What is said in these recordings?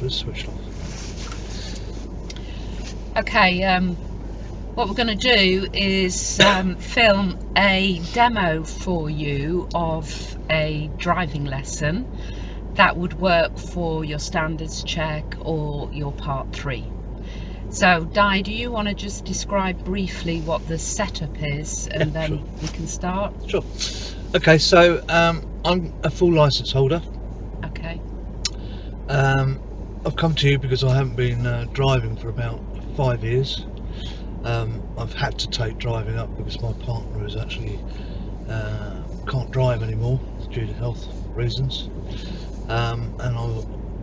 is switched off. Okay, what we're going to do is film a demo for you of a driving lesson that would work for your standards check or your part 3. So Di, do you want to just describe briefly what the setup is, and then sure. we can start? Sure. Okay, so I'm a full licence holder. Okay. I've come to you because I haven't been driving for about 5 years. I've had to take driving up because my partner is actually can't drive anymore due to health reasons, and I'm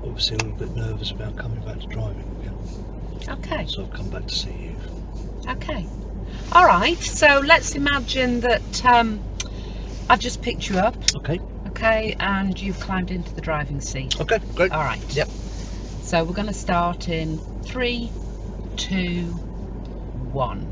obviously a little bit nervous about coming back to driving again. Okay. So I've come back to see you. Okay. All right. So let's imagine that I've just picked you up. Okay. Okay, and you've climbed into the driving seat. Okay, great. All right. Yep. So we're going to start in 3, 2, 1.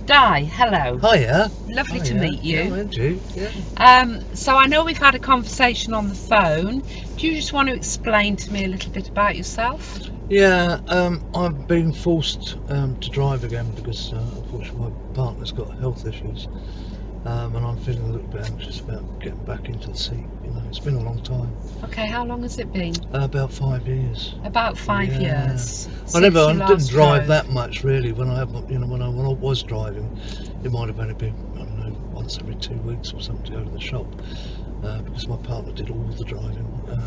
Di, hello. Hiya. Lovely to Hiya. meet you. Yeah, and you. Yeah. So I know we've had a conversation on the phone. Do you just want to explain to me a little bit about yourself? Yeah, I've been forced to drive again because unfortunately my partner's got health issues, and I'm feeling a little bit anxious about getting back into the seat. You know, it's been a long time. Okay, how long has it been? About 5 years. About 5 Yeah. years. I didn't last drive drove. that much really. When I when I was driving, it might have only been, I don't know, once every 2 weeks or something to go to the shop. Because my partner did all the driving,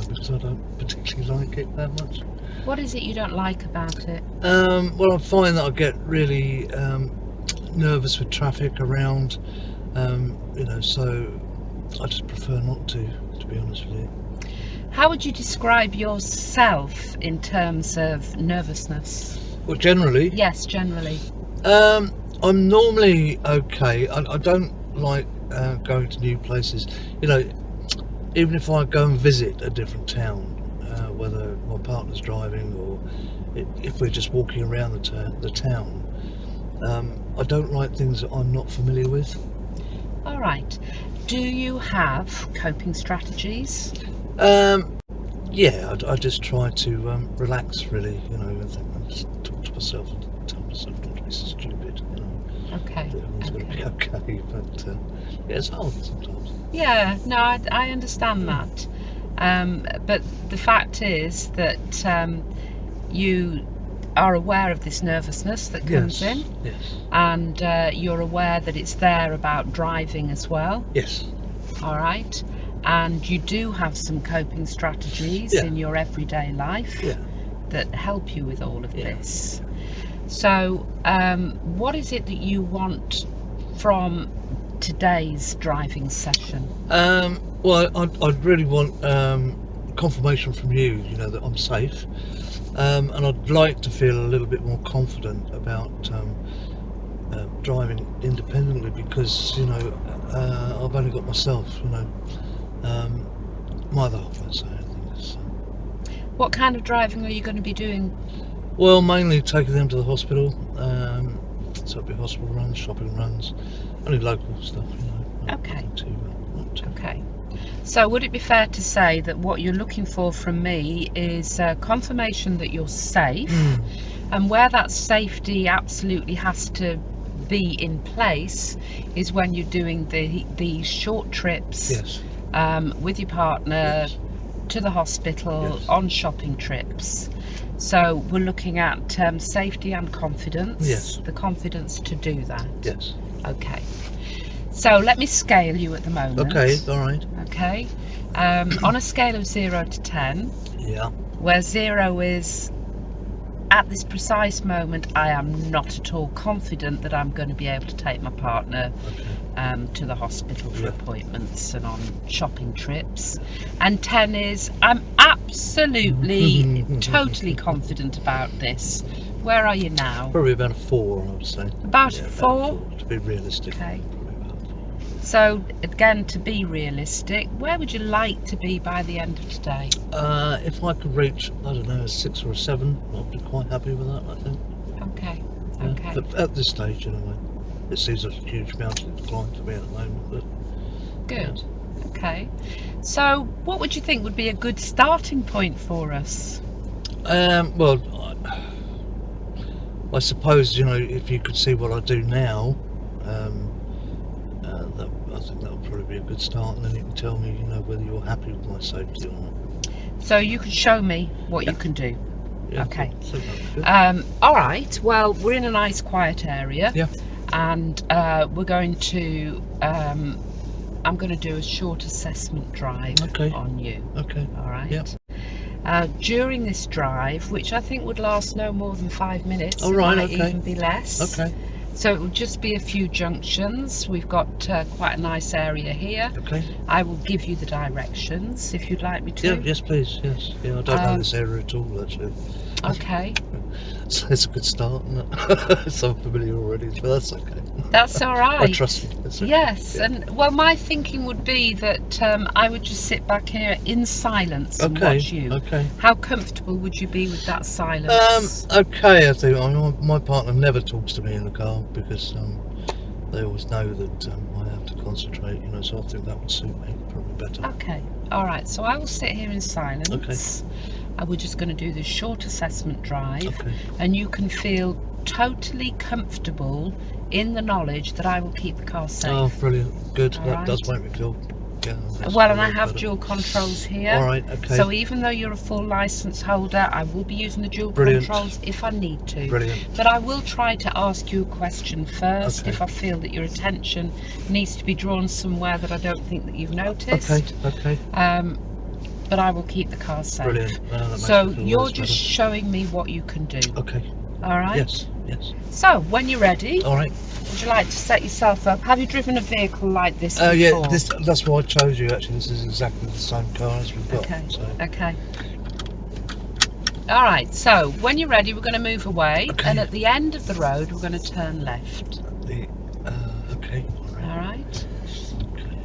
because I don't particularly like it that much. What is it you don't like about it? Well, I find that I get really nervous with traffic around, you know, so I just prefer not to be honest with you. How would you describe yourself in terms of nervousness? Well, generally, Yes, generally. I'm normally okay. I don't like going to new places. You know, even if I go and visit a different town, whether my partner's driving or if we're just walking around the town, I don't like things that I'm not familiar with. All right. Do you have coping strategies? Yeah, I just try to relax, really. You know, I just talk to myself and tell myself not to be so stupid. You know, Okay. that everyone's going to be okay. But yeah, it's hard sometimes. Yeah, no, I understand that. But the fact is that you are aware of this nervousness that comes in, Yes. and you're aware that it's there about driving as well. Yes. All right. And you do have some coping strategies in your everyday life that help you with all of this. So what is it that you want from today's driving session? Well, I'd really want confirmation from you, you know, that I'm safe, and I'd like to feel a little bit more confident about driving independently, because, you know, I've only got myself, you know. My other half won't say anything. What kind of driving are you going to be doing? Well, mainly taking them to the hospital, so it'll be hospital runs, shopping runs, only local stuff, you know. Okay. Not too. Okay. So would it be fair to say that what you're looking for from me is confirmation that you're safe, and where that safety absolutely has to be in place is when you're doing the short trips with your partner to the hospital, on shopping trips. So we're looking at safety and confidence, the confidence to do that. Yes. Okay. So let me scale you at the moment. Okay, all right. Okay. On a scale of 0 to 10, where 0 is at this precise moment I am not at all confident that I'm going to be able to take my partner to the hospital for appointments and on shopping trips, and 10 is I'm absolutely totally confident about this. Where are you now? Probably about a 4, I would say. About a 4? About 4, to be realistic. Okay. So again, to be realistic, where would you like to be by the end of today? If I could reach, I don't know, a 6 or a 7, I'd be quite happy with that, I think. Okay. Yeah, Okay. but at this stage, anyway, it seems a huge mountain to climb for me at the moment. But good. Okay. So, what would you think would be a good starting point for us? Well, I suppose, you know, if you could see what I do now, I think that would probably be a good start, and then you can tell me, you know, whether you're happy with my safety or not. So you can show me what Yeah. you can do. Yeah, Okay. so that would be good. All right. Well, we're in a nice quiet area. Yeah. And we're going to. I'm going to do a short assessment drive Okay. on you. Okay. All right. Yep. During this drive, which I think would last no more than 5 minutes, All right. it might Okay. even be less. Okay. So it will just be a few junctions. We've got quite a nice area here. Okay. I will give you the directions if you'd like me to. Yeah. Yes, please. Yes. Yeah. I don't know this area at all, actually. Okay. So it's a good start, isn't it? So I'm familiar already, but that's okay. That's all right. I trust you. It's okay. Yes, Yeah. and well, my thinking would be that I would just sit back here in silence and Okay. watch you. Okay. How comfortable would you be with that silence? Okay, I think my partner never talks to me in the car because they always know that I have to concentrate, you know, so I think that would suit me probably better. Okay, all right, so I will sit here in silence. And we're just going to do this short assessment drive, Okay. and you can feel totally comfortable in the knowledge that I will keep the car safe. Oh, brilliant. Good. All that does right. make me feel. Yeah, that's Well, and I a lot have better. dual controls here. All right. Okay. So even though you're a full license holder, I will be using the dual Brilliant. controls if I need to. Brilliant. But I will try to ask you a question first Okay. if I feel that your attention needs to be drawn somewhere that I don't think that you've noticed. Okay. But I will keep the car safe. Brilliant. That makes So me feel you're loads just showing me what you can do. better. Okay. All right? Yes. Yes. So when you're ready, All right. would you like to set yourself up? Have you driven a vehicle like this before? Yeah. That's why I chose you. Actually, this is exactly the same car as we've got. Okay. So. Okay. All right. So when you're ready, we're going to move away, Okay. and at the end of the road, we're going to turn left. Okay. All right. Okay.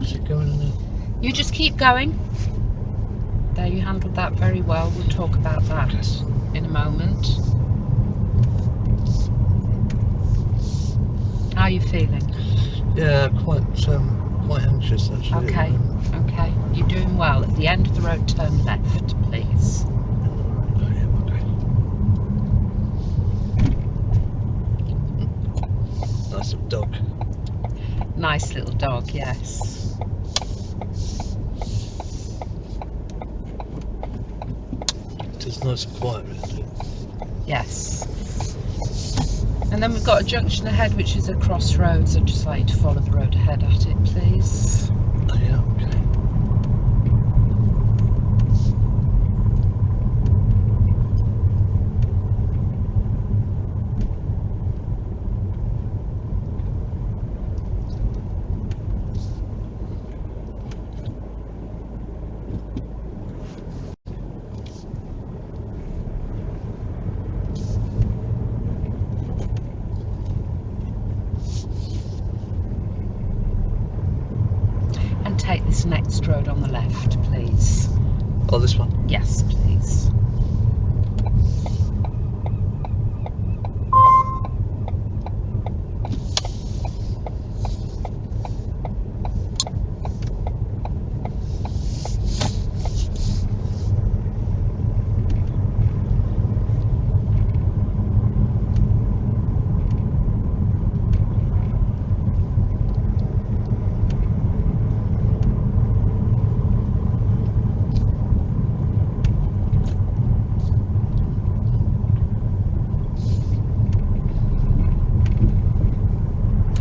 Is it going in there? You just keep going. There, you handled that very well. We'll talk about that in a moment. How are you feeling? Yeah, quite anxious actually. Okay. Okay. You're doing well. At the end of the road, turn left, please. Nice little dog. Nice little dog, yes. It is nice and quiet, really. Yes. And then we've got a junction ahead, which is a crossroads. I'd just like you to follow the road ahead at it, please. Oh, yeah, okay. And take this next road on the left, please. Oh, this one? Yes, please.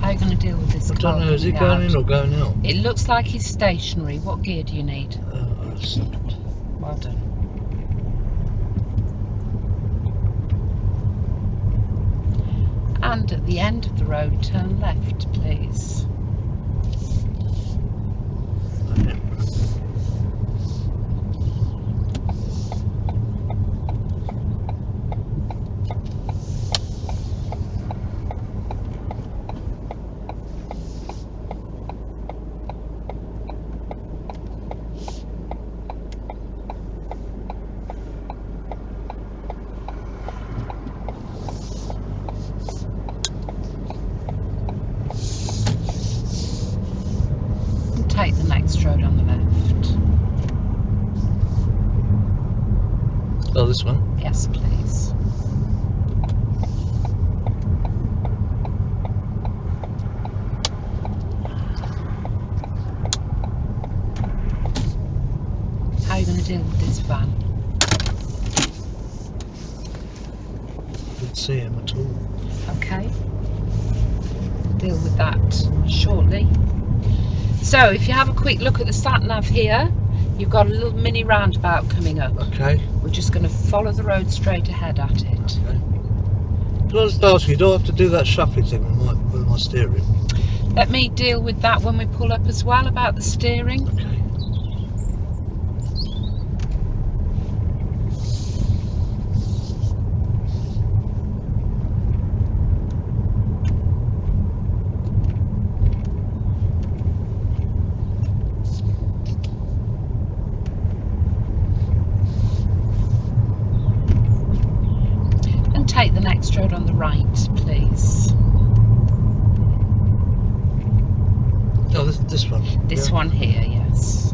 How are you going to deal with this I car? don't know, is it coming going in or going out? It looks like he's stationary. What gear do you need? Second. Well done. And at the end of the road, turn left, please. Oh, this one? Yes, please. How are you going to deal with this van? I didn't see him at all. Okay. Deal with that shortly. So if you have a quick look at the sat nav here, you've got a little mini roundabout coming up. Okay. We're just going to follow the road straight ahead at it. Okay. Can I just ask you, do I have to do that shuffling thing with my steering? Let me deal with that when we pull up as well, about the steering. Okay. And take the next road on the right, please. Oh, this one? This Yeah. one here, yes.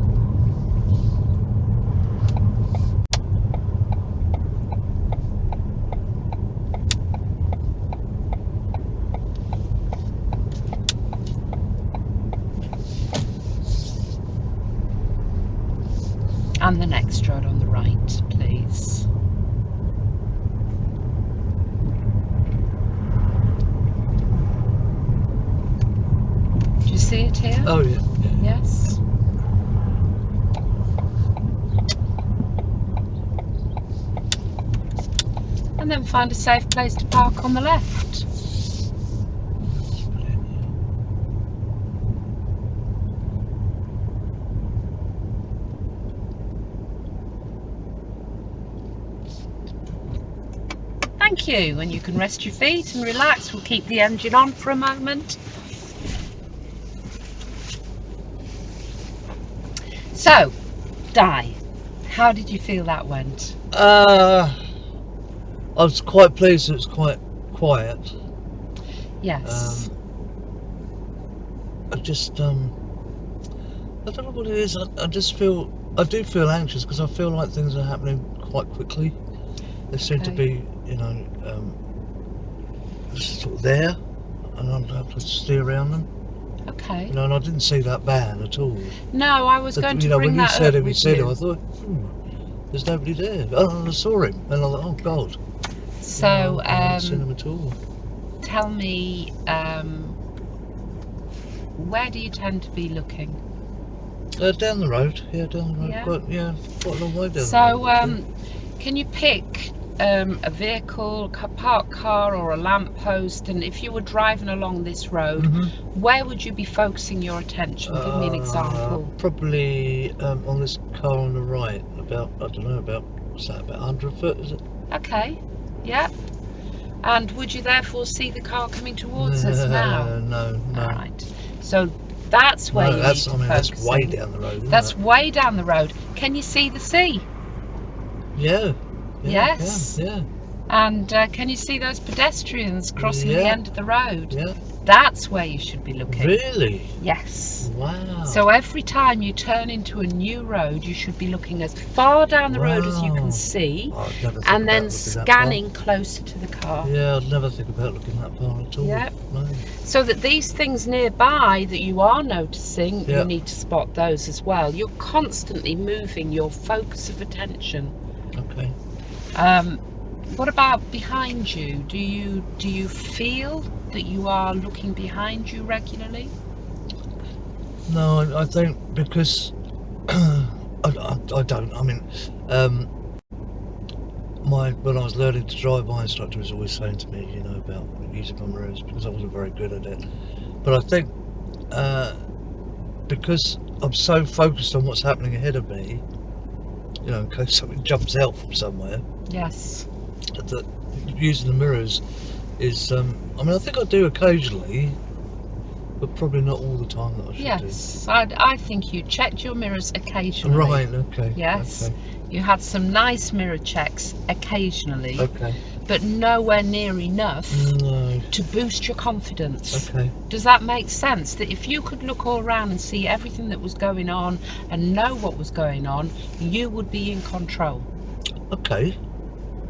And the next road on the right, please. Do you see it here? Oh, yeah. Yes. And then find a safe place to park on the left. Thank you, and you can rest your feet and relax. We'll keep the engine on for a moment. So, Di, how did you feel that went? I was quite pleased. It was quite quiet. Yes. I just I don't know what it is. I do feel anxious because I feel like things are happening quite quickly. They seem to be, you know, sort of there, and I'm have to steer around them. Okay. You know, and I didn't see that van at all. No, I was going to bring when that you said up it, with I you. thought, there's nobody there. Oh, I saw him, and I thought, oh God. So, I haven't seen him at all. tell me, where do you tend to be looking? Down the road. Yeah, down the road. Yeah. Quite a long way down the road. So, can you pick a vehicle, a parked car or a lamppost, and if you were driving along this road, where would you be focusing your attention? Give me an example. Probably on this car on the right, about, I don't know, what's that, about 100 foot, is it? Okay, yeah. And would you therefore see the car coming towards us now? No. Right. So that's where you need to focus. That's way down the road, isn't That's it? way down the road. Can you see the sea? Yeah. Yes. Yeah. And can you see those pedestrians crossing the end of the road? Yeah. That's where you should be looking. Really? Yes. Wow. So every time you turn into a new road, you should be looking as far down the road as you can see, I'd never think and about then looking that scanning closer to the car. far. Yeah, I'd never think about looking that far at all. Yeah. No. So that these things nearby that you are noticing, Yeah. you need to spot those as well. You're constantly moving your focus of attention. Okay. What about behind you? Do you feel that you are looking behind you regularly? No, I think because I don't. I mean, when I was learning to drive, my instructor was always saying to me, you know, about using my mirrors because I wasn't very good at it. But I think because I'm so focused on what's happening ahead of me, you know, in case something jumps out from somewhere, Yes. that using the mirrors is. I mean, I think I do occasionally, but probably not all the time that I should Yes, I think you checked your mirrors do. occasionally. Right. Okay. Yes. You had some nice mirror checks occasionally, Okay. but nowhere near enough No. to boost your confidence. Okay. Does that make sense? That if you could look all around and see everything that was going on and know what was going on, you would be in control. Okay.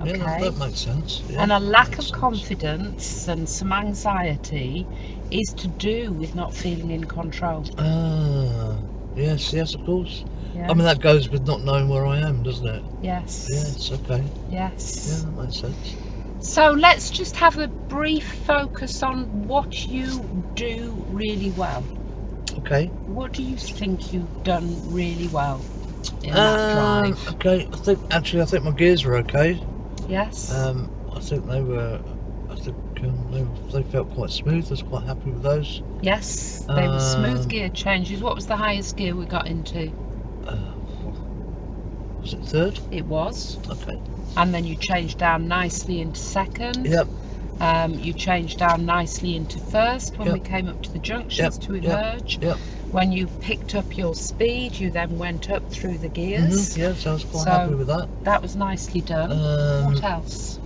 Okay. Yeah, that makes sense. Yeah, And a lack of makes sense. confidence and some anxiety is to do with not feeling in control. Ah, yes, of course. Yeah. I mean, that goes with not knowing where I am, doesn't it? Yes. Yes, okay. Yes. Yeah, that makes sense. So let's just have a brief focus on what you do really well. Okay. What do you think you've done really well in that drive? Okay, I think my gears were okay. Yes. I think they were. They felt quite smooth. I was quite happy with those. Yes, they were smooth gear changes. What was the highest gear we got into? Was it third? It was. Okay. And then you changed down nicely into second. Yep. You changed down nicely into first when Yep. we came up to the junctions to emerge. Yep. When you picked up your speed, you then went up through the gears. Yes, I was quite happy with that. That was nicely done. What else?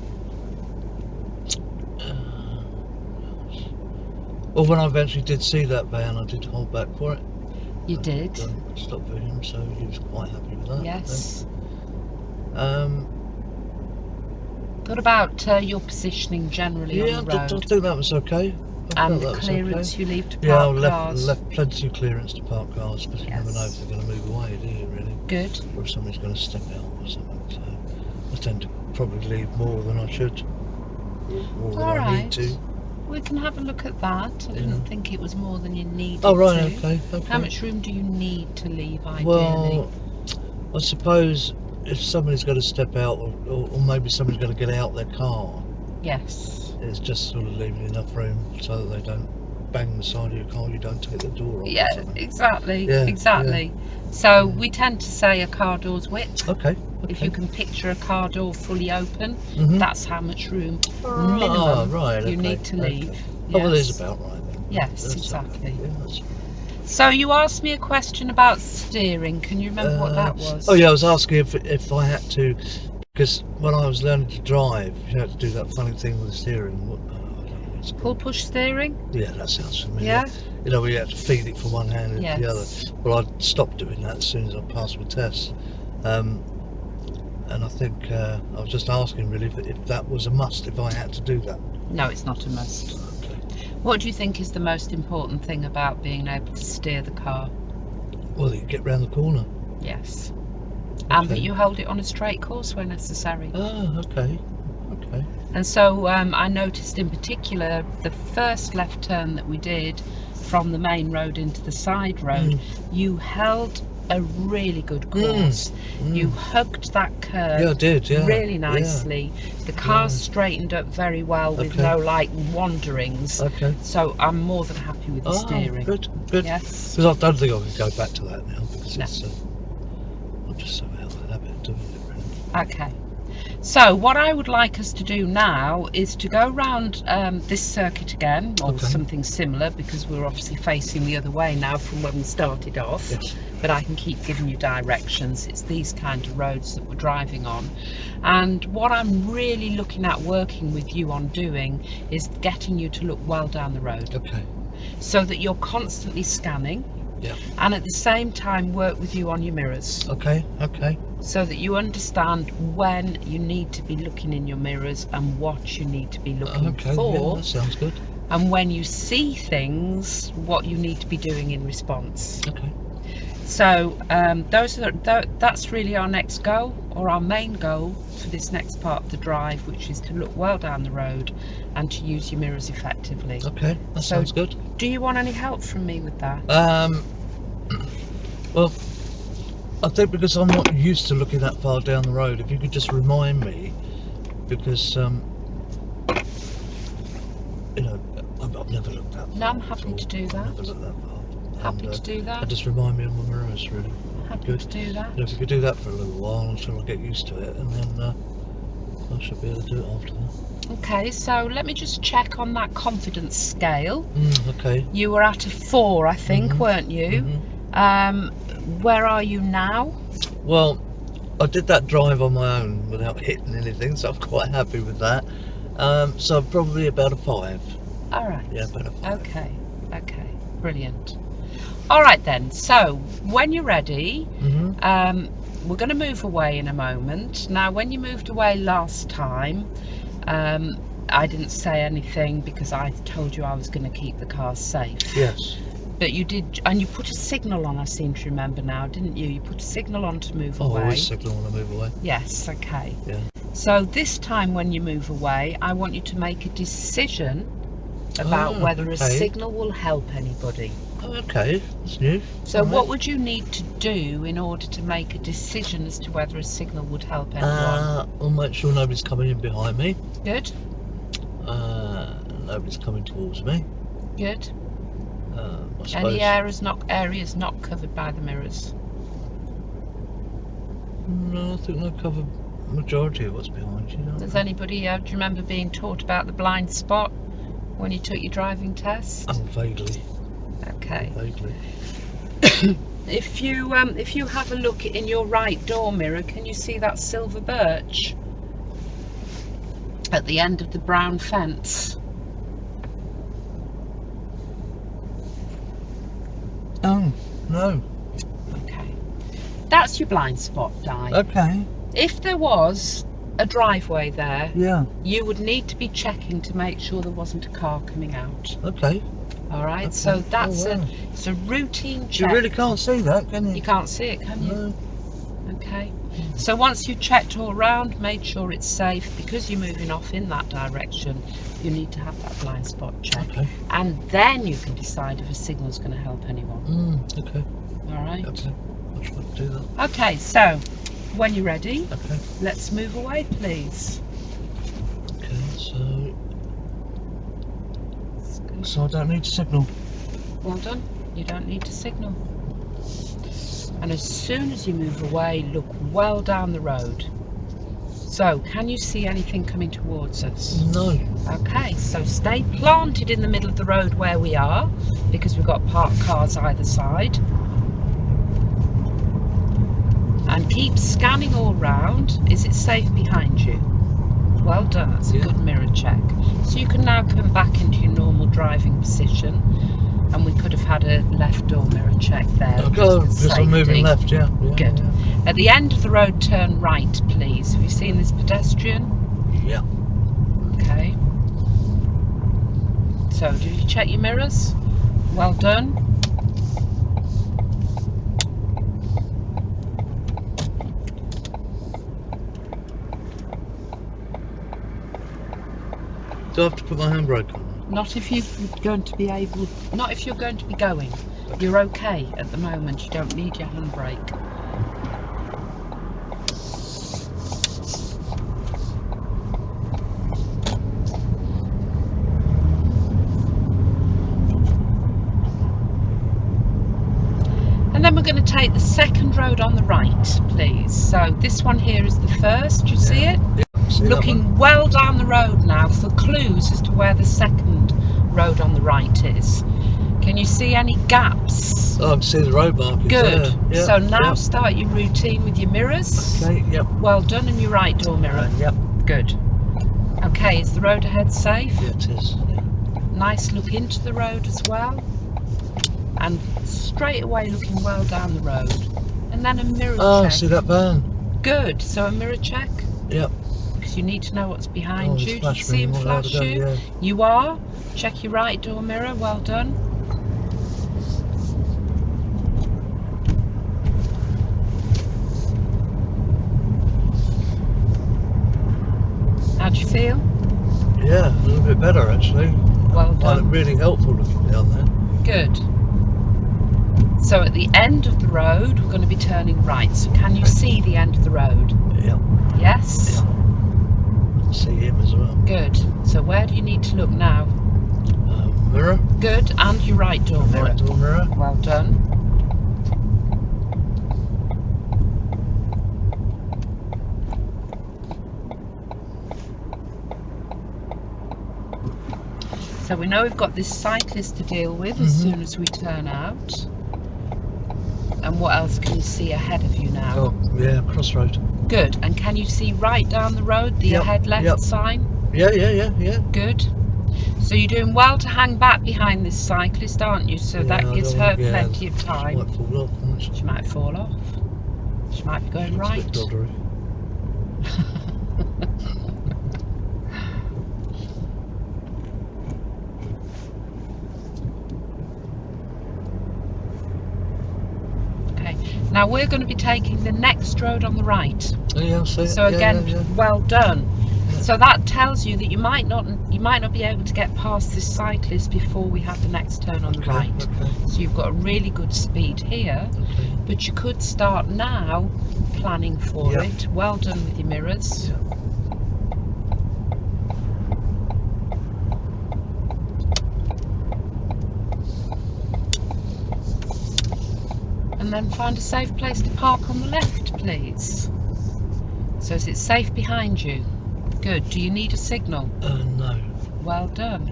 Well, when I eventually did see that van, I did hold back for it. You did. Stop for him, so he was quite happy with that. Yes. I What about your positioning generally on the road? I think that was okay. And the clearance you leave to park cars? I left plenty of clearance to park cars, because you never know if they're going to move away, do you, really? Good. Or if somebody's going to step out or something. So I tend to probably leave more than I should, or more than I need to. We can have a look at that. I didn't think it was more than you needed Oh, right, to. okay. How much room do you need to leave, ideally? Well, I suppose if somebody's got to step out, or maybe somebody's got to get out their car, yes, it's just sort of leaving enough room so that they don't bang the side of your car, you don't take the door off. Yeah, exactly. Yeah, exactly. yeah. So we tend to say a car door's width. Okay. If you can picture a car door fully open, that's how much room minimum you need to leave. Okay. Yes. Oh, well, it is about right then. Yes, That's exactly. Okay. Yeah, that's... So you asked me a question about steering. Can you remember what that was? Oh yeah, I was asking if I had to, because when I was learning to drive, you had to do that funny thing with the steering. I don't know what it's called. Pull push steering? Yeah, that sounds familiar. Yeah. You know, where you had to feed it from one hand into the other. Yes. Well, I stopped doing that as soon as I passed my test. And I think I was just asking really if that was a must, if I had to do that. No, it's not a must. Okay. What do you think is the most important thing about being able to steer the car? Well, you get round the corner. Yes. Okay. And that you hold it on a straight course where necessary. Ah, okay. Okay. And so I noticed in particular the first left turn that we did from the main road into the side road, you held a really good course. You hugged that curve. Yeah, I did. Yeah. Really nicely. Yeah. The car straightened up very well with no like wanderings. Okay. So I'm more than happy with the steering. Good. Yes. Because I don't think I can go back to that now, because it's I'm just so out of habit of doing it. Really. Okay. So what I would like us to do now is to go round this circuit again, or something similar, because we're obviously facing the other way now from when we started off. Yes. But I can keep giving you directions. It's these kind of roads that we're driving on. And what I'm really looking at working with you on doing is getting you to look well down the road. Okay. So that you're constantly scanning. Yeah. And at the same time work with you on your mirrors. Okay. Okay. So that you understand when you need to be looking in your mirrors and what you need to be looking for. Yeah, that sounds good. And when you see things, what you need to be doing in response. Okay. So that's really our next goal, or our main goal for this next part of the drive, which is to look well down the road and to use your mirrors effectively. Okay, that sounds good. Do you want any help from me with that? Well, I think because I'm not used to looking that far down the road, if you could just remind me, because you know, I've never looked that far. No, I'm happy to do that. I've never looked that far. Happy to do that. And just remind me of my mirrors, really. Happy to do that. You know, if you could do that for a little while until I get used to it, and then I should be able to do it after that. Okay, so let me just check on that confidence scale. Okay. You were at a 4, I think, weren't you? Where are you now? Well, I did that drive on my own without hitting anything, so I'm quite happy with that. So I'm probably about a 5. All right. Yeah, about a 5. Okay, brilliant. All right then, so when you're ready, Mm-hmm. we're going to move away in a moment. Now, when you moved away last time, I didn't say anything because I told you I was going to keep the car safe. Yes. But you did, and you put a signal on, I seem to remember now, didn't you? You put a signal on to move away. I always signal when I move away. Yes, okay. Yeah. So this time when you move away, I want you to make a decision about whether a signal will help anybody. Okay, that's new. So what would you need to do in order to make a decision as to whether a signal would help anyone? I'll make sure nobody's coming in behind me. Good, Nobody's coming towards me. good. I suppose. Any areas not covered by the mirrors? No, I think I cover majority of what's behind you. Does anybody, do you remember being taught about the blind spot when you took your driving test? Oh, vaguely. Okay. Vaguely. If you have a look in your right door mirror, can you see that silver birch at the end of the brown fence? Oh, no. Okay. That's your blind spot, Di. Okay. If there was a driveway there, Yeah. you would need to be checking to make sure there wasn't a car coming out. Okay. All right. Okay. So that's wow. it's a routine check. You really can't see that, can you? You can't see it, can you? No. Okay. So once you've checked all round, made sure it's safe, because you're moving off in that direction, you need to have that blind spot check. Okay. And then you can decide if a signal's going to help anyone. Okay. All right. Okay. I'll try to do that. Okay. So when you're ready, Okay. let's move away, please. Okay. So I don't need to signal. Well done. You don't need to signal. And as soon as you move away, look well down the road. So, can you see anything coming towards us? No. Okay, so stay planted in the middle of the road where we are, because we've got parked cars either side. And keep scanning all round. Is it safe behind you? Well done, that's a good mirror check. So you can now come back into your normal driving position, and we could have had a left door mirror check there. Because I'm moving left, yeah. Good. Yeah. At the end of the road, turn right, please. Have you seen this pedestrian? Yeah. Okay. So, did you check your mirrors? Well done. Do I have to put my handbrake on? Not if you're going to be able. Not if you're going to be going. You're okay at the moment. You don't need your handbrake. And then we're going to take the second road on the right, please. So this one here is the first. Do you see it? Yeah. See Looking well down the road now for clues as to where the second road on the right is. Can you see any gaps? Oh, I can see the road markings. Good. Yeah. So now start your routine with your mirrors. Okay, yep. Well done, and your right door mirror. Yep. Good. Okay, is the road ahead safe? Yeah, it is. Yeah. Nice look into the road as well. And straight away looking well down the road. And then a mirror Oh, check. see that van? Good. So a mirror check. Yep. Because you need to know what's behind you. It's Do you flashed see me him all over flash the you? gun, yeah. You are. Check your right door mirror. Well done. How do you feel? Yeah, a little bit better actually. Well I find it done. really helpful looking down there. Good. So at the end of the road, we're going to be turning right. So can you see the end of the road? Yeah. Yes? Yeah. I can see him as well. Good. So where do you need to look now? Mirror. Good. And your right door mirror. Right door mirror. Well done. So we know we've got this cyclist to deal with as soon as we turn out. And what else can you see ahead of you now? Oh, yeah, crossroad. Good. And can you see right down the road, the ahead left sign? Yeah. Good. So you're doing well to hang back behind this cyclist, aren't you? So Yeah, that I gives don't her wanna- yeah, plenty of She time. might fall off, mightn't she? She might fall off. She might be going Looks a bit right. doddery. Okay. Now we're going to be taking the next road on the right. Oh, yeah, I'll see it. So again, yeah. well done. Yeah. So that tells you that you might not be able to get past this cyclist before we have the next turn on the Okay, right. okay, So you've got a really good speed here, okay. but you could start now planning for Yeah. it. Well done with your mirrors. Yeah. And then find a safe place to park on the left, please. So is it safe behind you? Good. Do you need a signal? No. Well done.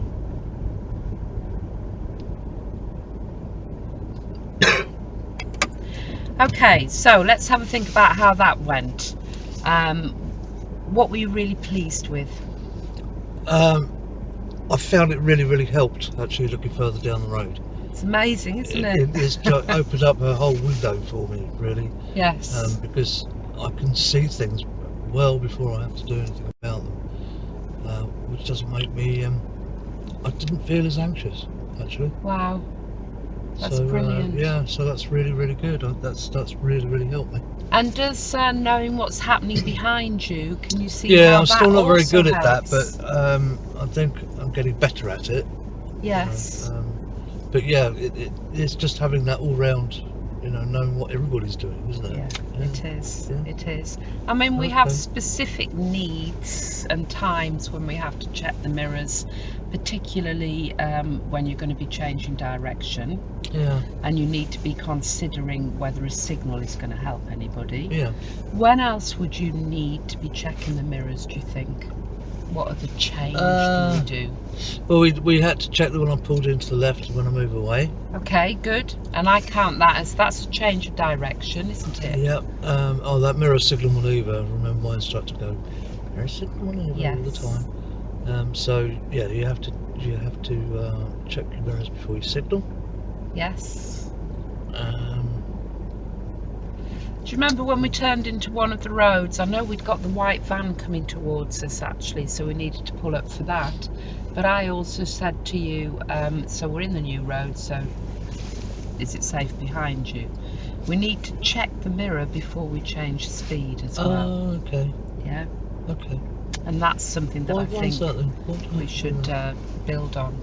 Okay, so let's have a think about how that went. What were you really pleased with? I found it really helped actually looking further down the road. It's amazing, isn't it? It's opened up a whole window for me, really, Yes. because I can see things well before I have to do anything about them, which doesn't make me. I didn't feel as anxious actually. Wow. That's So, brilliant. yeah, so that's really good. That's really helped me. And does knowing what's happening behind you, can you see? Yeah, how I'm still that not very also good at that, helps? but I think I'm getting better at it. Yes. But yeah, it's just having that all round, knowing what everybody's doing, isn't it? Yeah, it is. Yeah. It is. I mean, we have Okay. specific needs and times when we have to check the mirrors, particularly when you're going to be changing direction, Yeah, and you need to be considering whether a signal is going to help anybody. yeah. When else would you need to be checking the mirrors, do you think? What other change can you do? Well, we had to check that when I pulled into the left and when I move away. Okay, good. And I count that as that's a change of direction, isn't it? Yep. Oh, that mirror signal manoeuvre. I remember my instructor go, mirror signal manoeuvre all the Yes. time. So yeah, you have to check your mirrors before you signal. Yes. Um, Do you remember when we turned into one of the roads? I know we'd got the white van coming towards us actually, so we needed to pull up for that. But I also said to you, so we're in the new road, so is it safe behind you? We need to check the mirror before we change speed as well. Oh, okay. Yeah, Okay. and that's something that I Why's think that then? we should build on.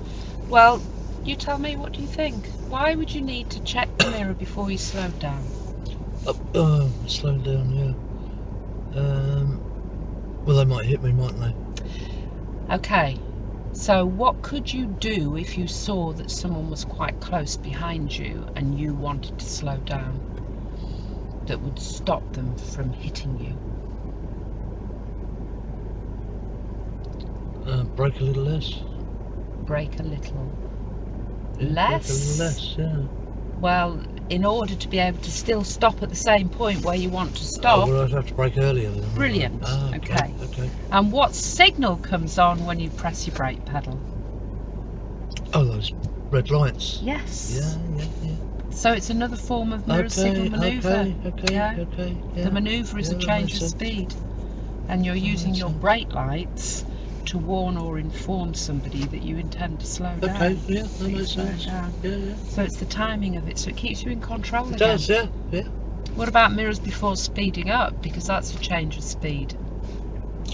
Well, you tell me, what do you think? Why would you need to check the mirror before you slow down? Slow down, yeah. Well, they might hit me, mightn't they? Okay, so what could you do if you saw that someone was quite close behind you and you wanted to slow down, that would stop them from hitting you? Brake a little less. Brake a little Yeah, less? Brake a little less, yeah. Well, in order to be able to still stop at the same point where you want to Oh, stop. well, I'd have to brake earlier then. wouldn't I? Brilliant. Ah, Okay. Okay. And what signal comes on when you press your brake pedal? Oh, those red lights. Yes. Yeah. So it's another form of mirror signal manoeuvre. Okay. Yeah. Yeah. The manoeuvre is Yeah, a that change makes of sense. speed, and you're using makes your sense. brake lights to warn or inform somebody that you intend to slow down. Okay, yeah, that you makes slow sense. down. Yeah. So it's the timing of it, so it keeps you in control It again. does, yeah. What about mirrors before speeding up? Because that's a change of speed.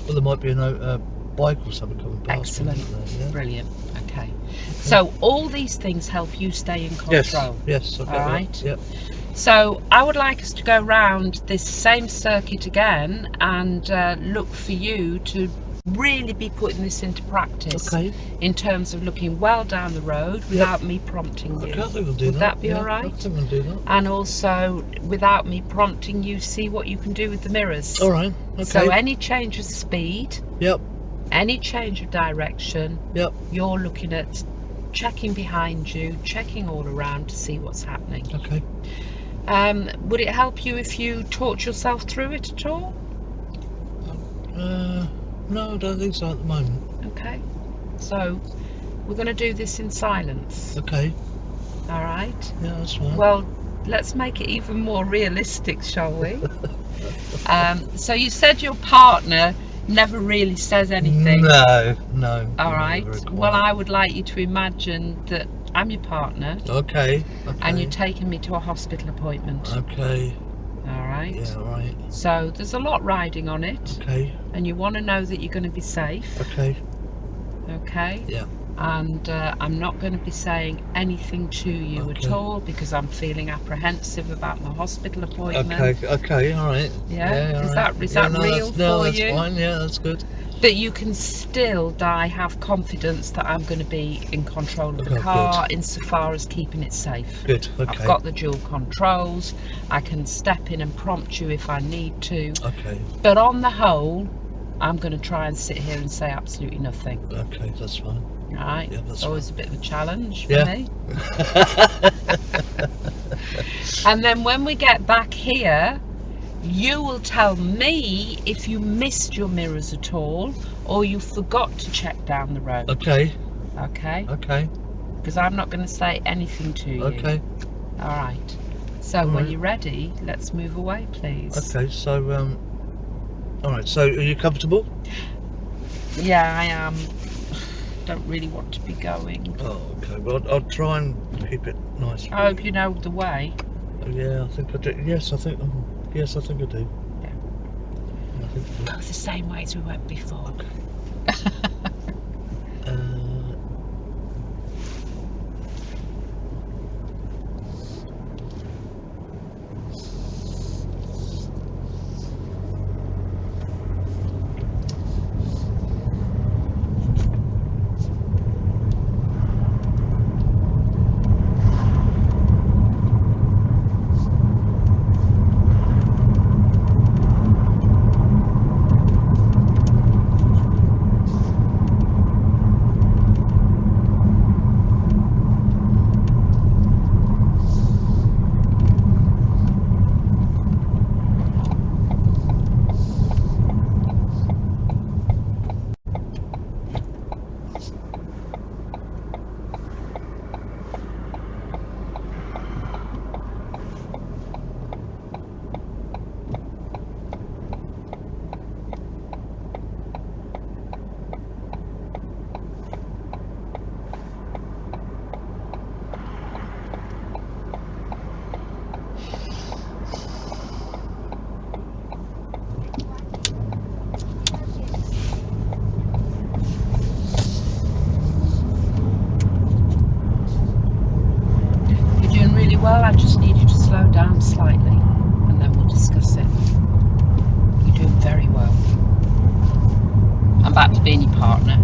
Well, there might be a bike or something coming past. Excellent. wouldn't there? Yeah. Brilliant. Okay. So all these things help you stay in control. Yes, I get All that. right. Yep. So I would like us to go round this same circuit again and look for you to really be putting this into practice. Okay. In terms of looking well down the road without me prompting you. Okay, I think I'll do Would that. that be yeah, all right? I think I'll do that. And also without me prompting you, see what you can do with the mirrors. All right. Okay. So any change of speed, Yep. any change of direction, Yep. you're looking at checking behind you, checking all around to see what's happening. Okay. Would it help you if you talked yourself through it at all? No, I don't think so at the moment. Okay, so we're going to do this in silence. Okay. All right. Yeah, that's fine. Well, let's make it even more realistic, shall we? So you said your partner never really says anything. No. All right. Well, I would like you to imagine that I'm your partner. Okay. And you're taking me to a hospital appointment. Okay. All right. Yeah, all right. So there's a lot riding on it. Okay. And you want to know that you're going to be safe. Okay. Okay. Yeah. And I'm not going to be saying anything to you at all because I'm feeling apprehensive about my hospital appointment. Okay, all right. Yeah, is that real for you? That's fine. Yeah, that's good. But you can still have confidence that I'm going to be in control of the car insofar as keeping it safe. Good, okay. I've got the dual controls. I can step in and prompt you if I need to. Okay. But on the whole, I'm going to try and sit here and say absolutely nothing. Okay, that's fine. Right? Yeah, that's always fine. a bit of a challenge for Yeah. me. And then when we get back here, you will tell me if you missed your mirrors at all or you forgot to check down the road. Okay. Okay? Okay. Because I'm not going to say anything to you. Okay. All right. So when you're ready, let's move away, please. Okay, so, all right, so are you comfortable? Yeah, I am. Don't really want to be going. Oh, okay. Well, I'll try and keep it nice. I hope you know the way. Yeah, I think I do. Yes, I think I do. Yeah. I think I do. Go the same way as we went before. Well, I just need you to slow down slightly and then we'll discuss it. You're doing very well. I'm back to being your partner.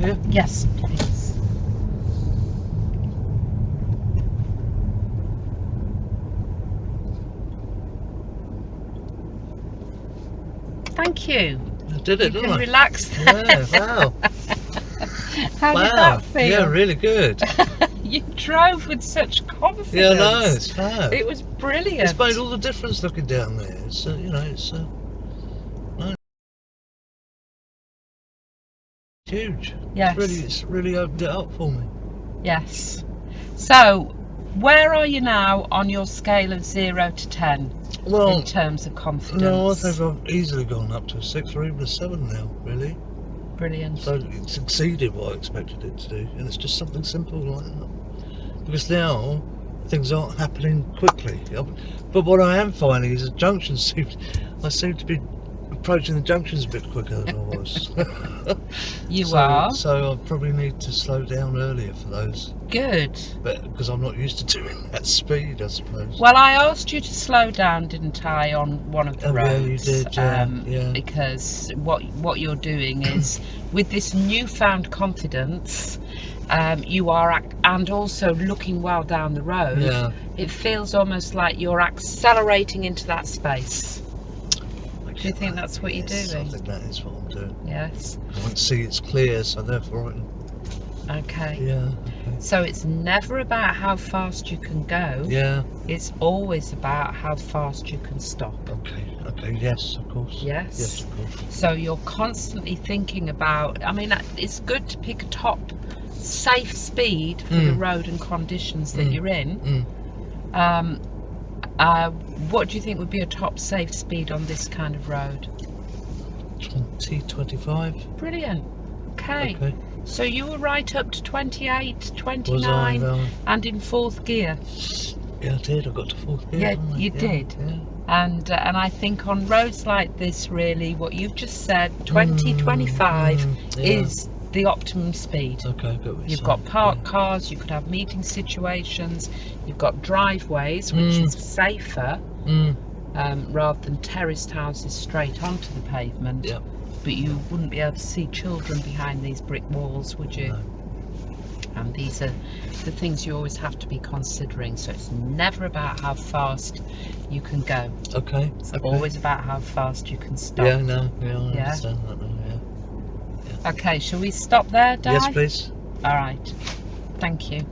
here? Yes, please. Thank you. I did it, You didn't can I? relax. Yeah, wow. How did Wow. that feel? Yeah, really good. You drove with such confidence. Yeah, no, it's fab. It was brilliant. It's made all the difference looking down there. It's, you know, it's no, huge. Yes. It's really opened it up for me. Yes. So, where are you now on your scale of 0 to 10 Well, in terms of confidence? no, I think I've easily gone up to a 6 or even a 7 now, really. Brilliant. So it's exceeded what I expected it to do, and it's just something simple like that. Because now things aren't happening quickly. But what I am finding is I seem to be approaching the junctions a bit quicker than I was. You are. So I probably need to slow down earlier for those. Good. But because I'm not used to doing that speed, I suppose. Well, I asked you to slow down, didn't I, on one of the roads? Yeah, you did, yeah. Because what you're doing is, with this newfound confidence, you are, and also looking well down the road, Yeah. it feels almost like you're accelerating into that space. Do you think that's what you're Yes, doing? I think that is what I'm doing. Yes. I want to see it's clear, so therefore I can... Okay. Yeah, okay. So it's never about how fast you can go. Yeah. It's always about how fast you can stop. Okay, yes, of course. Yes. Yes, of course. So you're constantly thinking about, I mean, it's good to pick a top safe speed for the road and conditions that you're in. What do you think would be a top safe speed on this kind of road? 20, 25. Brilliant. Okay. So you were right up to 28, 29, Was I, though? and in 4th gear. Yeah, I did. I got to 4th gear. Yeah, didn't I? you did. Yeah. And I think on roads like this, really, what you've just said, 20, 25 is the optimum speed. Okay, I got what You've you're got saying. parked cars, you could have meeting situations, you've got driveways, which is safer, rather than terraced houses straight onto the pavement. Yeah. But you wouldn't be able to see children behind these brick walls, would you? No. And these are the things you always have to be considering. So it's never about how fast you can go. Okay. It's always about how fast you can stop. Yeah, no, yeah, I understand that now, yeah. Okay, shall we stop there, Di? Yes, please. All right. Thank you.